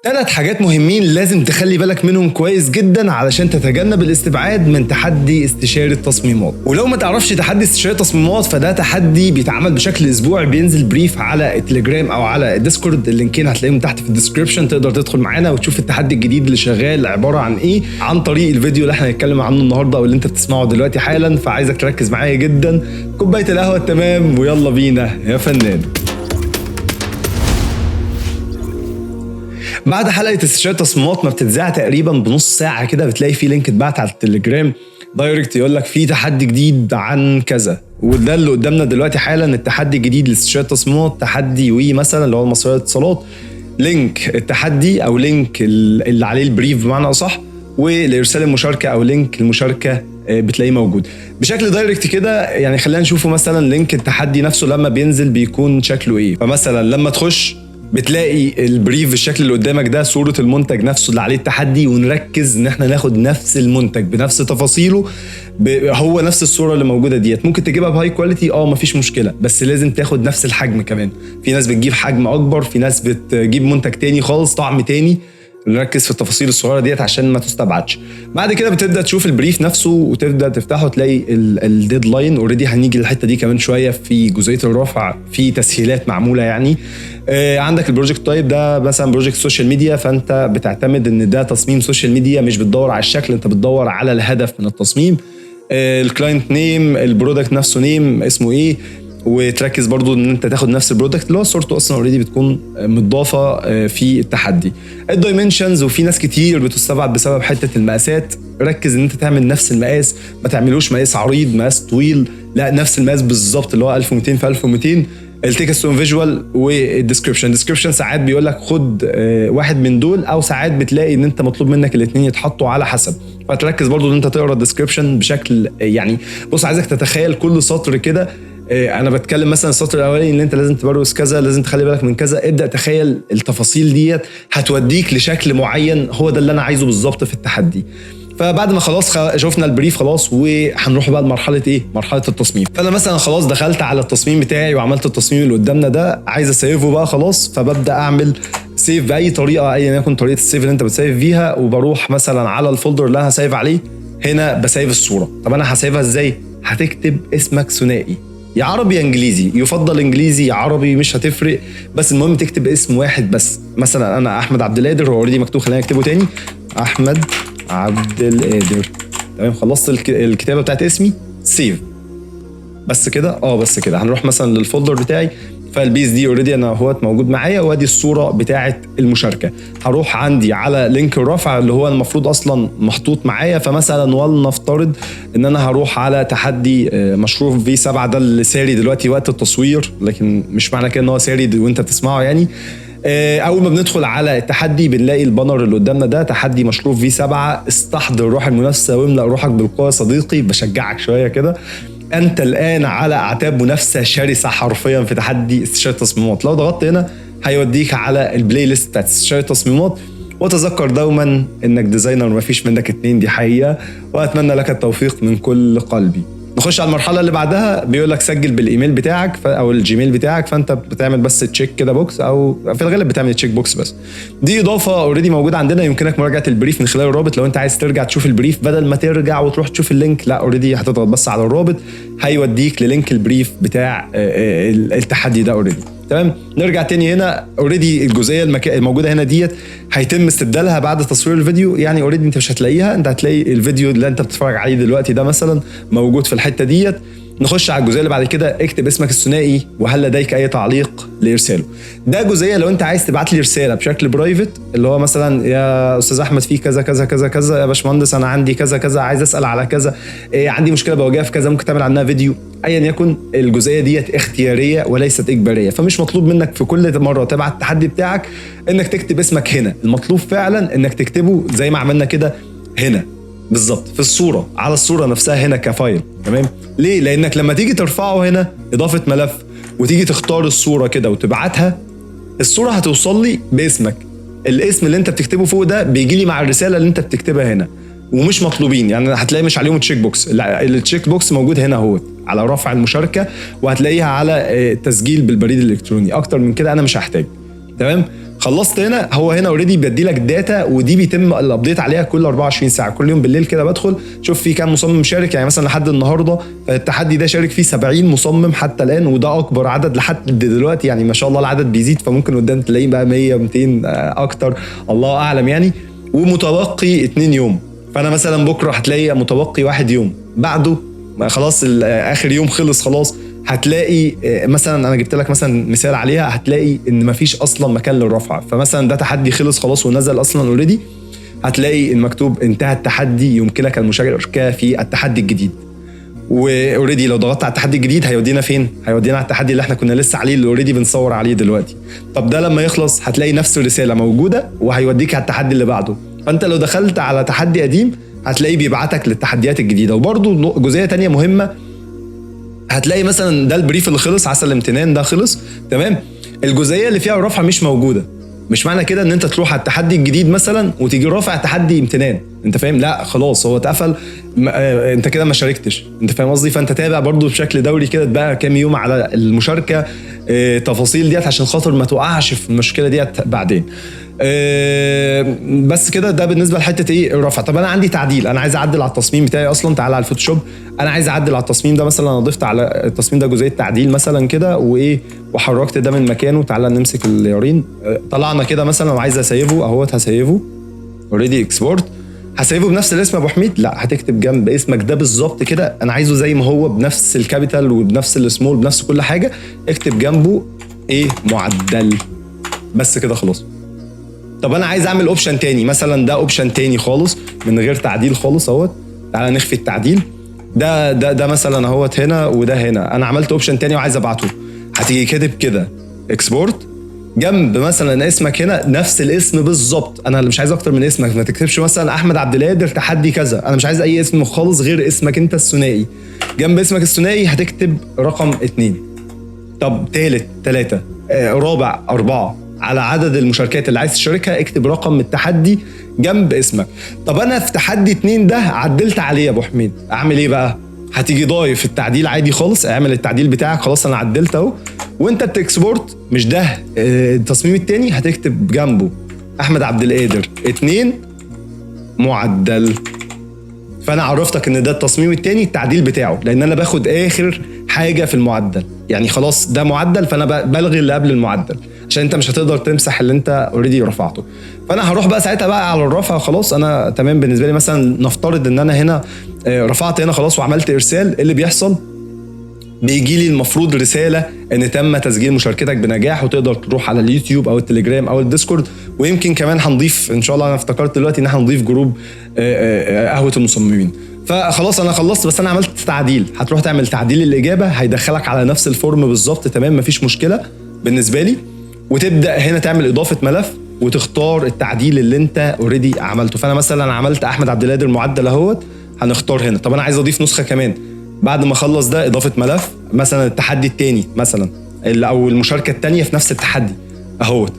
3 حاجات مهمين لازم تخلي بالك منهم كويس جدا علشان تتجنب الاستبعاد من تحدي استشاري التصميمات. ولو ما تعرفش تحدي استشاري التصميمات فده تحدي بيتعمل بشكل اسبوعي، بينزل بريف على التليجرام او على الديسكورد، اللينكين هتلاقيهم تحت في الديسكريبشن، تقدر تدخل معانا وتشوف التحدي الجديد اللي شغال عباره عن ايه عن طريق الفيديو اللي احنا هنتكلم عنه النهارده او اللي انت بتسمعه دلوقتي حالا. فعايزك تركز معايا جدا، كوبايه القهوه تمام ويلا بينا يا فنان. بعد حلقه استشارة تصميمات ما بتتذاع تقريبا بنص ساعه كده بتلاقي في لينك اتبعت على التليجرام دايركت يقول لك في تحدي جديد عن كذا، وده اللي قدامنا دلوقتي حالا. التحدي الجديد لاستشارة تصميمات تحدي وي مثلا اللي هو المصرية للاتصالات، لينك التحدي او لينك اللي عليه البريف بمعنى اصح، ولارسال المشاركه او لينك المشاركه بتلاقيه موجود بشكل دايركت كده. يعني خلينا نشوفه مثلا لينك التحدي نفسه لما بينزل بيكون شكله ايه. فمثلا لما تخش بتلاقي البريف بالشكل اللي قدامك ده، صورة المنتج نفسه اللي عليه التحدي، ونركز ان احنا ناخد نفس المنتج بنفس تفاصيله، هو نفس الصورة اللي موجودة ديت. ممكن تجيبها بهاي كواليتي مفيش مشكلة، بس لازم تاخد نفس الحجم كمان. في ناس بتجيب حجم اكبر، في ناس بتجيب منتج تاني خالص طعم تاني. نركز في التفاصيل الصغيره ديت عشان ما تستبعدش. بعد كده بتبدا تشوف البريف نفسه وتبدا تفتحه، تلاقي الديدلاين اوريدي. هنيجي للحته دي كمان شويه في جزئيه الرفع، في تسهيلات معموله يعني. عندك البروجكت تايب ده مثلا بروجكت سوشيال ميديا، فانت بتعتمد ان ده تصميم سوشيال ميديا، مش بتدور على الشكل، انت بتدور على الهدف من التصميم. الكلاينت نيم، البرودكت نفسه نيم اسمه ايه، وتركز برضو ان انت تاخد نفس البرودكت اللي هو صورته اصلا اوريدي بتكون متضافه في التحدي. الدايمنشنز، وفي ناس كتير بتستبعد بسبب حته المقاسات. ركز ان انت تعمل نفس المقاس، ما تعملوش مقاس عريض مقاس طويل، لا نفس المقاس بالظبط اللي هو 1200 في 1200. التكست فيجوال والديسكريبشن ساعات بيقول لك خد واحد من دول، او ساعات بتلاقي ان انت مطلوب منك الاثنين يتحطوا على حسب. فتركز برضو ان انت تقرا الديسكريبشن بشكل يعني بص، عايزك تتخيل كل سطر كده. انا بتكلم مثلا السطر الاولاني ان انت لازم تبروز كذا، لازم تخلي بالك من كذا. ابدا تخيل التفاصيل ديت هتوديك لشكل معين، هو ده اللي انا عايزه بالظبط في التحدي. فبعد ما خلاص شفنا البريف خلاص، وهنروح بقى لمرحله ايه، مرحله التصميم. فانا مثلا خلاص دخلت على التصميم بتاعي وعملت التصميم اللي قدامنا ده، عايز اسيفه بقى خلاص. فببدا اعمل سيف باي طريقه، ايا يكن طريقه السيف اللي انت بتسيف فيها، وبروح مثلا على الفولدر اللي انا هسيف عليه. هنا بسيف الصوره. طب انا هسيفها ازاي؟ هتكتب اسمك ثنائي، يا عربي يا انجليزي، يفضل انجليزي يا عربي مش هتفرق، بس المهم تكتب اسم واحد بس. مثلا انا احمد عبد القادر، هو اوريدي مكتوب، خلينا نكتبه تاني، احمد عبد القادر. تمام، خلصت الكتابه بتاعت اسمي، سيف. بس كده بس كده. هنروح مثلا للفولدر بتاعي، فالبيس دي اوريدي انا اهوت موجود معايا، وادي الصوره بتاعه المشاركه. هروح عندي على لينك الرفع اللي هو المفروض اصلا محطوط معايا. فمثلا ولنفترض ان انا هروح على تحدي مشروع V7 ده اللي ساري دلوقتي وقت التصوير، لكن مش معنى كده ان هو ساري وانت بتسمعه يعني. اول ما بندخل على التحدي بنلاقي البانر اللي قدامنا ده، تحدي مشروع V7، استحضر روح المنافسه واملأ روحك بالقوه. صديقي بشجعك شويه كده، انت الان على اعتاب منافسه شرسه حرفيا في تحدي استشارة تصميمات. لو ضغطت هنا هيوديك على البلاي ليست بتاعت استشارة تصميمات. وتذكر دوما انك ديزاينر ومفيش منك اتنين، دي حقيقه، واتمنى لك التوفيق من كل قلبي. نخش على المرحله اللي بعدها، بيقول لك سجل بالايميل بتاعك او الجيميل بتاعك. فانت بتعمل بس تشيك كده بوكس، او في الغالب بتعمل تشيك بوكس بس. دي اضافه اوريدي موجوده عندنا، يمكنك مراجعه البريف من خلال الرابط. لو انت عايز ترجع تشوف البريف بدل ما ترجع وتروح تشوف اللينك، لا اوريدي هتضغط بس على الرابط هيوديك للينك البريف بتاع التحدي ده اوريدي. تمام، نرجع تاني هنا. اوريدي الجزئيه الموجوده هنا ديت هيتم استبدالها بعد تصوير الفيديو. يعني اوريدي انت مش هتلاقيها، انت هتلاقي الفيديو اللي انت بتتفرج عليه دلوقتي ده مثلا موجود في الحته ديت. نخش على الجزئيه اللي بعد كده، اكتب اسمك الثنائي وهل لديك اي تعليق لارساله. ده جزئيه لو انت عايز تبعت لي رساله بشكل برايفت، اللي هو مثلا يا استاذ احمد في كذا كذا كذا كذا، يا باشمهندس انا عندي كذا كذا، عايز اسال على كذا، عندي مشكله بواجهها في كذا، ممكن تعمل عنها فيديو. ايا يكن الجزئيه ديت اختياريه وليست اجباريه، فمش مطلوب منك في كل مره تبعت التحدي بتاعك انك تكتب اسمك هنا. المطلوب فعلا انك تكتبه زي ما عملنا كده هنا بالظبط في الصوره، على الصوره نفسها هنا كفايل. تمام، ليه؟ لانك لما تيجي ترفعه هنا اضافه ملف وتيجي تختار الصوره كده وتبعتها، الصوره هتوصل لي باسمك. الاسم اللي انت بتكتبه فوق ده بيجي لي مع الرساله اللي انت بتكتبها هنا، ومش مطلوبين يعني. هتلاقي مش عليهم تشيك بوكس، التشيك بوكس موجود هنا اهو على رفع المشاركه، وهتلاقيها على تسجيل بالبريد الالكتروني. اكتر من كده انا مش هحتاج. تمام، خلصت هنا، هو هنا اوريدي بيدي لك داتا، ودي بيتم الابديت عليها كل 24 ساعه. كل يوم بالليل كده بدخل شوف في كام مصمم شارك. يعني مثلا لحد النهارده التحدي ده شارك فيه 70 مصمم حتى الان، وده اكبر عدد لحد دلوقتي. يعني ما شاء الله العدد بيزيد، فممكن قدام تلاقيه بقى 100 200 اكتر، الله اعلم يعني. ومتبقي 2 يوم، فانا مثلا بكره هتلاقي متبقي 1 يوم، بعده خلاص اخر يوم خلص خلاص. هتلاقي مثلا انا جبت لك مثلا مثال عليها، هتلاقي ان مفيش اصلا مكان للرفع. فمثلا ده تحدي خلص خلاص ونزل اصلا اوريدي، هتلاقي المكتوب انتهى التحدي، يمكنك المشاركه في التحدي الجديد. واوريدي لو ضغطت على التحدي الجديد هيودينا فين؟ هيودينا على التحدي اللي احنا كنا لسه عليه، اللي اوريدي بنصور عليه دلوقتي. طب ده لما يخلص هتلاقي نفس الرساله موجوده وهيوديك على التحدي اللي بعده. فانت لو دخلت على تحدي قديم هتلاقيه بيبعتك للتحديات الجديده. وبرده جزئيه تانية مهمه، هتلاقي مثلا ده البريف اللي خلص، عسل الامتنان ده خلص تمام، الجزئيه اللي فيها الرفع مش موجوده. مش معنى كده ان انت تروح على التحدي الجديد مثلا وتيجي رافع تحدي امتنان، انت فاهم؟ لا خلاص هو اتقفل، انت كده ما شاركتش، انت فاهم قصدي؟ فانت تابع برضو بشكل دوري كده، تبقى كام يوم على المشاركه، تفاصيل ديت عشان خاطر ما توقعش في المشكله ديت بعدين. بس كده ده بالنسبه لحته ايه الرفع. طب انا عندي تعديل، انا عايز اعدل على التصميم بتاعي اصلا، تعالى على الفوتوشوب، انا عايز اعدل على التصميم ده مثلا. انا ضفت على التصميم ده جزئيه تعديل مثلا كده وايه، وحركت ده من مكانه. تعالى نمسك اليارين، طلعنا كده مثلا وعايز اسيفه اهوت، هسيفه اوريدي اكسبورت. هسيفه بنفس الاسم يا ابو حميد؟ لا، هتكتب جنب اسمك ده بالظبط كده، انا عايزه زي ما هو بنفس الكابيتال وبنفس السمول بنفس كل حاجه، اكتب جنبه ايه معدل، بس كده خلاص. طب انا عايز اعمل اوبشن تاني مثلا، ده اوبشن تاني خالص من غير تعديل خالص اهوت. تعالى نخفي التعديل ده مثلا اهوت هنا وده هنا، انا عملت اوبشن تاني وعايز ابعته. هتيجي كاتب كده اكسبورت، جنب مثلا اسمك هنا نفس الاسم بالظبط. انا مش عايز اكتر من اسمك، ما تكتبش مثلا احمد عبد القادر تحدي كذا، انا مش عايز اي اسم خالص غير اسمك انت الثنائي. جنب اسمك الثنائي هتكتب رقم 2، طب ثالث 3، رابع 4، على عدد المشاركات اللي عايز تشاركها اكتب رقم التحدي جنب اسمك. طب انا في تحدي 2 ده عدلت عليه يا ابو حميد، اعمل ايه بقى؟ هتيجي ضايف التعديل عادي خالص، اعمل التعديل بتاعك خلاص، انا عدلت اهو. وانت بتكسبورت مش ده التصميم التاني، هتكتب جنبه احمد عبد القادر 2 معدل. فانا عرفتك ان ده التصميم التاني التعديل بتاعه، لان انا باخد اخر حاجه في المعدل. يعني خلاص ده معدل، فانا بلغي اللي قبل المعدل عشان انت مش هتقدر تمسح اللي انت اوريدي رفعته. فانا هروح بقى ساعتها بقى على الرفع، خلاص انا تمام بالنسبه لي. مثلا نفترض ان انا هنا رفعت هنا خلاص وعملت ارسال، اللي بيحصل بيجي لي المفروض رساله ان تم تسجيل مشاركتك بنجاح، وتقدر تروح على اليوتيوب او التليجرام او الديسكورد. ويمكن كمان هنضيف ان شاء الله، انا افتكرت دلوقتي ان احنا هنضيف جروب قهوه المصممين. فخلاص انا خلصت، بس انا عملت تعديل. هتروح تعمل تعديل الاجابه، هيدخلك على نفس الفورم بالظبط تمام، مفيش مشكله بالنسبه لي. وتبدا هنا تعمل اضافه ملف وتختار التعديل اللي انت اوريدي عملته. فانا مثلا عملت احمد عبد القادر معدل اهوت، هنختار هنا. طب انا عايز اضيف نسخه كمان بعد ما اخلص ده، اضافه ملف مثلا التحدي الثاني مثلا او المشاركه الثانيه في نفس التحدي اهوت،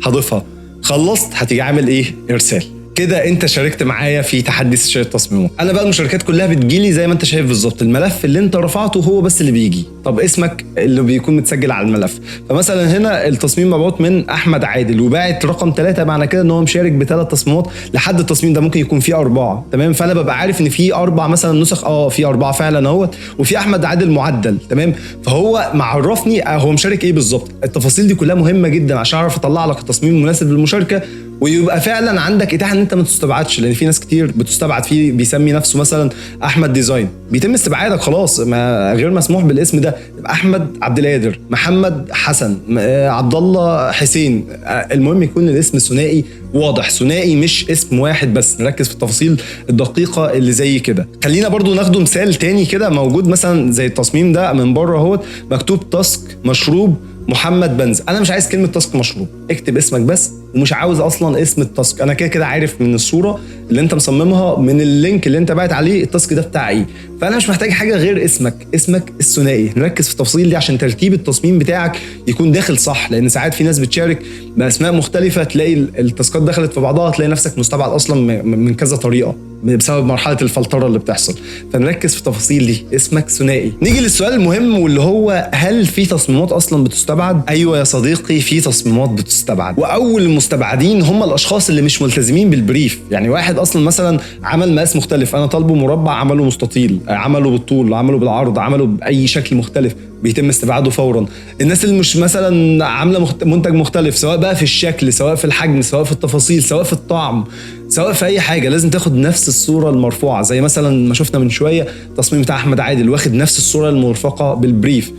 هضيفها. خلصت هتيجي عامل ايه؟ ارسال. كده انت شاركت معايا في تحدي استشارة التصميمات. انا بقى المشاركات كلها بتجيلي زي ما انت شايف بالظبط، الملف اللي انت رفعته هو بس اللي بيجي. طب اسمك اللي بيكون متسجل على الملف. فمثلا هنا التصميم مبعوث من احمد عادل وباعت رقم 3، معنى كده ان هو مشارك ب3 تصميمات لحد التصميم ده، ممكن يكون فيه 4 تمام. فانا ببقى عارف ان فيه 4 مثلا نسخ، في 4 فعلا اهوت، وفي احمد عادل معدل تمام. فهو معرفني هو مشارك ايه بالظبط. التفاصيل دي كلها مهمه جدا عشان اعرف اطلع لك التصميم المناسب للمشاركه، ويبقى فعلا عندك اتاحه ان انت ما تستبعدش. لان في ناس كتير بتستبعد، فيه بيسمي نفسه مثلا احمد ديزاين، بيتم استبعادك خلاص، ما غير مسموح بالاسم ده. احمد عبد القادر، محمد حسن، عبد الله حسين، المهم يكون الاسم ثنائي واضح، ثنائي مش اسم واحد بس. نركز في التفاصيل الدقيقه اللي زي كده. خلينا برضو ناخده مثال تاني كده موجود مثلا زي التصميم ده من بره اهوت، مكتوب تاسك مشروب محمد بنز. انا مش عايز كلمه تاسك مشروب، اكتب اسمك بس ومش عاوز اصلا اسم التاسك. انا كده كده عارف من الصوره اللي انت مصممها، من اللينك اللي انت باعت عليه التاسك ده بتاع ايه، فانا مش محتاج حاجه غير اسمك الثنائي. نركز في التفاصيل دي عشان ترتيب التصميم بتاعك يكون داخل صح، لان ساعات في ناس بتشارك باسماء مختلفه، تلاقي التاسكات دخلت في بعضها، تلاقي نفسك مستبعد اصلا من كذا طريقه بسبب مرحله الفلتره اللي بتحصل. فنركز في التفاصيل دي، اسمك ثنائي. نيجي للسؤال المهم واللي هو هل في تصميمات اصلا بتستبعد؟ ايوه يا صديقي، في تصميمات بتستبعد، واول المستبعدين هم الاشخاص اللي مش ملتزمين بالبريف. يعني واحد اصلا مثلا عمل مقاس مختلف، انا طالبه مربع عمله مستطيل، عمله بالطول، عمله بالعرض، عمله باي شكل مختلف، بيتم استبعاده فورا. الناس اللي مش مثلا عامله منتج مختلف، سواء بقى في الشكل، سواء في الحجم، سواء في التفاصيل، سواء في الطعم، سواء في اي حاجه، لازم تاخد نفس الصوره المرفوعه. زي مثلا ما شفنا من شويه التصميم بتاع احمد عادل، واخد نفس الصوره المرفقه بالبريف.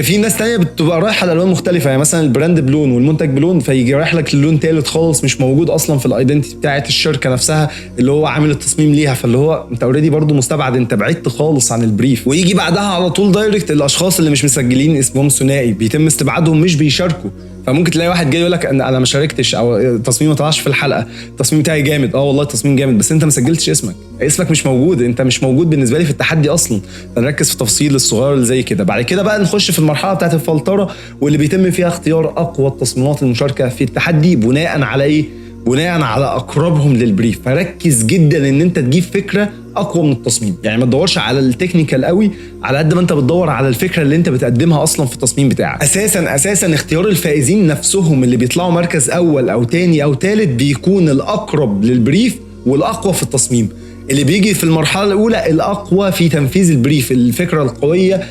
في ناس تانية بتبقى رايحه لالوان مختلفه، يعني مثلا البراند بلون والمنتج بلون، فيجي رايح لك للون تالت خالص مش موجود اصلا في الايدنتي بتاعه الشركه نفسها اللي هو عامل التصميم ليها، فاللي هو انت اوريدي برضو مستبعد، انت بعدت خالص عن البريف. ويجي بعدها على طول دايركت الاشخاص اللي مش مسجلين اسمهم ثنائي، بيتم استبعادهم مش بيشاركوا. فممكن تلاقي واحد جاي يقول لك انا ما شاركتش، او التصميم ما طلعش في الحلقه، التصميم بتاعي جامد، والله التصميم جامد، بس انت ما سجلتش اسمك مش موجود، انت مش موجود بالنسبه لي في التحدي اصلا. فنركز في التفاصيل الصغيره اللي زي كده. بعد كده بقى نخش في المرحله بتاعه الفلتره، واللي بيتم فيها اختيار اقوى التصميمات المشاركه في التحدي بناء على ايه؟ بناء على اقربهم للبريف. فركز جدا ان انت تجيب فكره اقوى من التصميم، يعني ما تدورش على التكنيكال قوي على قد ما انت بتدور على الفكره اللي انت بتقدمها اصلا في التصميم بتاعك. اساسا اختيار الفائزين نفسهم اللي بيطلعوا مركز اول او تاني او تالت بيكون الاقرب للبريف والاقوى في التصميم. اللي بيجي في المرحله الاولى الاقوى في تنفيذ البريف، الفكره القويه،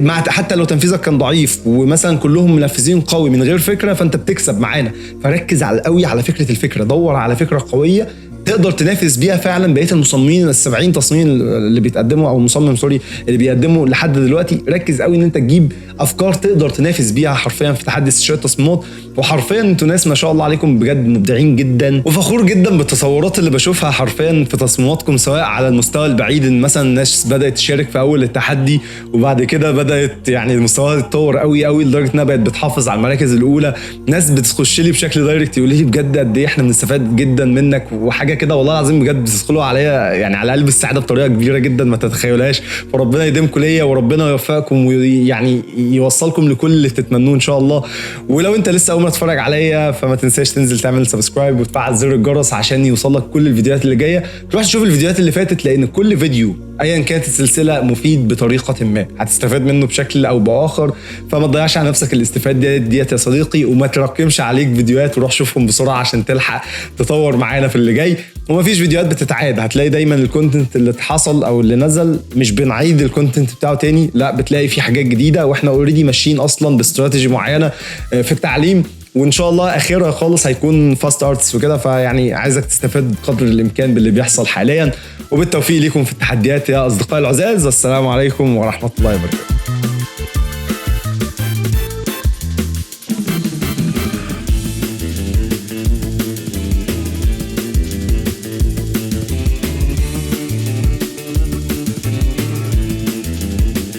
مع حتى لو تنفيذك كان ضعيف ومثلا كلهم منفذين قوي من غير فكره، فانت بتكسب معانا. فركز قوي على فكره الفكره، دور على فكره قويه تقدر تنافس بيها فعلا بقيه المصممين ال70 تصميم اللي بيتقدموا، او المصمم سوري اللي بيقدموا لحد دلوقتي. ركز قوي ان انت تجيب افكار تقدر تنافس بيها حرفيا في تحدي استشارة التصميمات. وحرفيا انتوا ناس ما شاء الله عليكم بجد مبدعين جدا، وفخور جدا بالتصورات اللي بشوفها حرفيا في تصميماتكم، سواء على المستوى البعيد ان مثلا الناس بدات تشارك في اول التحدي وبعد كده بدات يعني المستوى يتطور قوي لدرجه انها بقت بتحافظ على المراكز الاولى. ناس بتخش لي بشكل دايركت يقول لي بجد قد ايه احنا بنستفاد جدا منك وحاجه كده، والله العظيم بجد بتدخلوا عليا يعني على قلب السعاده بطريقه كبيره جدا ما تتخيلهاش. فربنا يديمكم ليا وربنا يوفقكم ويعني يوصلكم لكل اللي تتمنوه ان شاء الله. ولو انت لسه اول ما تتفرج عليا فما تنساش تنزل تعمل سبسكرايب وتفعل زر الجرس عشان يوصلك كل الفيديوهات اللي جايه. تروح تشوف الفيديوهات اللي فاتت، لان كل فيديو ايا كانت السلسله مفيد بطريقه ما، هتستفاد منه بشكل او باخر. فما تضيعش على نفسك الاستفاده ديت يا صديقي، وما تراكمش عليك فيديوهات، وروح شوفهم بسرعه عشان تلحق تطور معانا في اللي جاي. ومفيش فيديوهات بتتعاد، هتلاقي دايما الكونتنت اللي اتحصل او اللي نزل مش بنعيد الكونتنت بتاعه تاني، لا بتلاقي في حاجات جديده، واحنا اوريدي ماشيين اصلا باستراتيجي معينه في التعليم، وان شاء الله اخرها خالص هيكون فاست ارتس وكده. فيعني عايزك تستفاد قدر الامكان باللي بيحصل حاليا، وبالتوفيق ليكم في التحديات يا اصدقائي العزاز. والسلام عليكم ورحمه الله وبركاته.